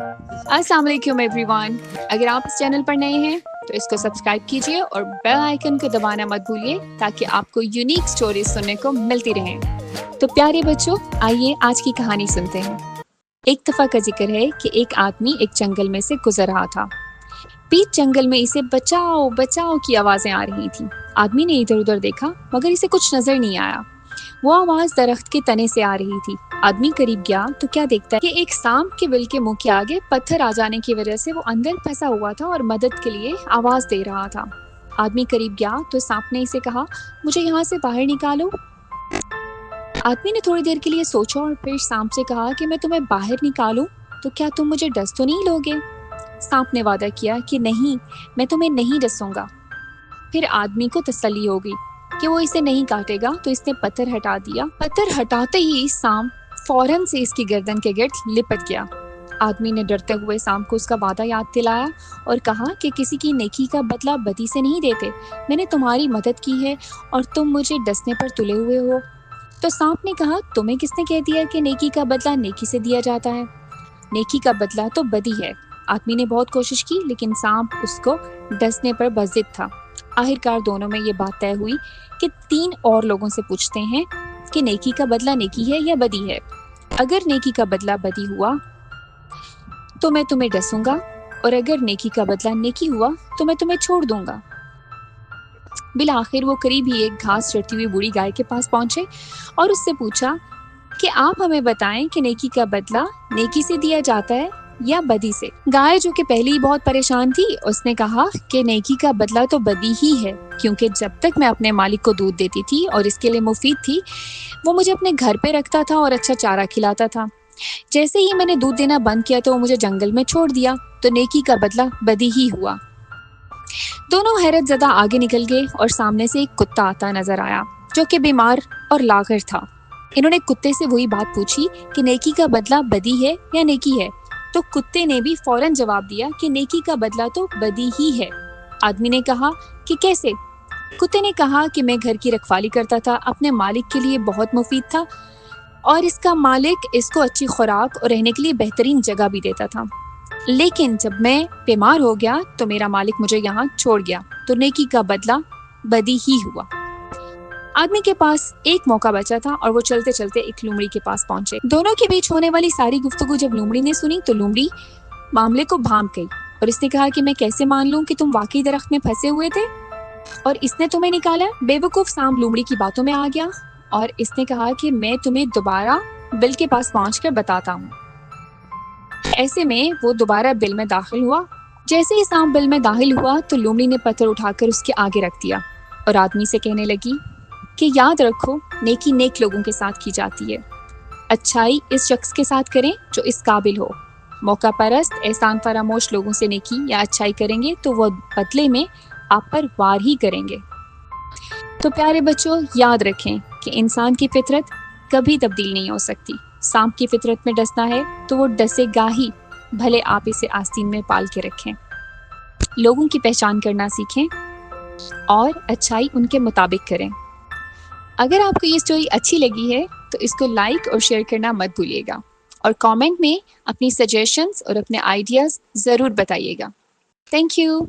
अस्सलाम वालेकुम एवरीवन। अगर आप इस चैनल पर नए हैं तो इसको सब्सक्राइब कीजिए और बेल आइकन को दबाना मत भूलिए ताकि आपको यूनिक स्टोरीज सुनने को मिलती रहें। तो प्यारे बच्चों, आइए आज की कहानी सुनते हैं। एक दफ़ा का जिक्र है कि एक आदमी एक जंगल में से गुजर रहा था। बीच जंगल में इसे बचाओ बचाओ की आवाज़ें आ रही थीं। आदमी ने इधर उधर देखा मगर इसे कुछ नजर नहीं आया। वो आवाज़ दरख्त के तने से आ रही थी। आदमी करीब गया तो क्या देखता है कि एक सांप के बिल के मुंह के आगे पत्थर आ जाने की वजह से वो अंदर फंसा हुआ था और मदद के लिए आवाज़ दे रहा था। आदमी करीब गया तो सांप ने इसे कहा, मुझे यहाँ से बाहर निकालो। आदमी ने थोड़ी देर के लिए सोचा और फिर सांप से कहा कि मैं तुम्हें बाहर निकालूं तो क्या तुम मुझे डस तो नहीं लोगे? सांप ने वादा किया कि नहीं, मैं तुम्हें नहीं डसूंगा। फिर आदमी को तसल्ली हो गई कि वो इसे नहीं काटेगा तो इसने पत्थर हटा दिया। पत्थर हटाते ही सांप फौरन से इसकी गर्दन के गिर्द लिपट गया। आदमी ने डरते हुए सांप को उसका वादा याद दिलाया और कहा कि किसी की नेकी का बदला बदी से नहीं देते। मैंने तुम्हारी मदद की है और तुम मुझे डसने पर तुले हुए हो। तो सांप ने कहा, तुम्हें किसने कह दिया कि नेकी का बदला नेकी से दिया जाता है? नेकी का बदला तो बदी है। आदमी ने बहुत कोशिश की लेकिन सांप उसको डसने पर बज़िद था। आखिरकार दोनों में ये बात तय हुई कि 3 और लोगों से पूछते हैं कि नेकी का बदला नेकी है या बदी है। अगर नेकी का बदला बदी हुआ तो मैं तुम्हें डसूंगा और अगर नेकी का बदला नेकी हुआ तो मैं तुम्हें छोड़ दूंगा। बिल आखिर वो करीब ही एक घास चरती हुई बूढ़ी गाय के पास पहुंचे और उससे पूछा कि आप हमें बताएं कि नेकी का बदला नेकी से दिया जाता है या बदी से। गाय जो कि पहले ही बहुत परेशान थी, उसने कहा कि नेकी का बदला तो बदी ही है, क्योंकि जब तक मैं अपने मालिक को दूध देती थी और इसके लिए मुफीद थी, वो मुझे अपने घर पे रखता था और अच्छा चारा खिलाता था। जैसे ही मैंने दूध देना बंद किया तो वो मुझे जंगल में छोड़ दिया, तो नेकी का बदला बदी ही हुआ। दोनों हैरत ज़दा आगे निकल गए और सामने से एक कुत्ता आता नजर आया जो कि बीमार और लागर था। इन्होंने कुत्ते से वही बात पूछी कि नेकी का बदला बदी है या नेकी है, तो कुत्ते ने भी फौरन जवाब दिया कि नेकी का बदला तो बदी ही है। आदमी ने कहा कि कैसे? कुत्ते ने कहा कि मैं घर की रखवाली करता था, अपने मालिक के लिए बहुत मुफीद था और इसका मालिक इसको अच्छी खुराक और रहने के लिए बेहतरीन जगह भी देता था। लेकिन जब मैं बीमार हो गया तो मेरा मालिक मुझे यहाँ छोड़ गया, तो नेकी का बदला बदी ही हुआ। आदमी के पास एक मौका बचा था और वो चलते चलते एक लोमड़ी के पास पहुंचे। दोनों के बीच होने वाली सारी गुफ्तगू जब लोमड़ी ने सुनी तो लोमड़ी मामले को भांप गई और इसने कहा कि मैं कैसे मान लूं कि तुम वाकई दरख्त में फंसे हुए थे और इसने तुम्हें निकाला? बेवकूफ सांप लोमड़ी की बातों में आ गया और इसने कहा कि मैं तुम्हें दोबारा बिल के पास पहुंचकर बताता हूँ। ऐसे में वो दोबारा बिल में दाखिल हुआ। जैसे ही सांप बिल में दाखिल हुआ तो लोमड़ी ने पत्थर उठाकर उसके आगे रख दिया और आदमी से कहने लगी कि याद रखो, नेकी नेक लोगों के साथ की जाती है। अच्छाई इस शख्स के साथ करें जो इस काबिल हो। मौका परस्त एहसान फरामोश लोगों से नेकी या अच्छाई करेंगे तो वो बदले में आप पर वार ही करेंगे। तो प्यारे बच्चों, याद रखें कि इंसान की फितरत कभी तब्दील नहीं हो सकती। सांप की फितरत में डसना है तो वो डसेगा ही, भले आप इसे आस्तीन में पाल के रखें। लोगों की पहचान करना सीखें और अच्छाई उनके मुताबिक करें। अगर आपको ये स्टोरी अच्छी लगी है तो इसको लाइक और शेयर करना मत भूलिएगा और कमेंट में अपनी सजेशंस और अपने आइडियाज़ ज़रूर बताइएगा। Thank you.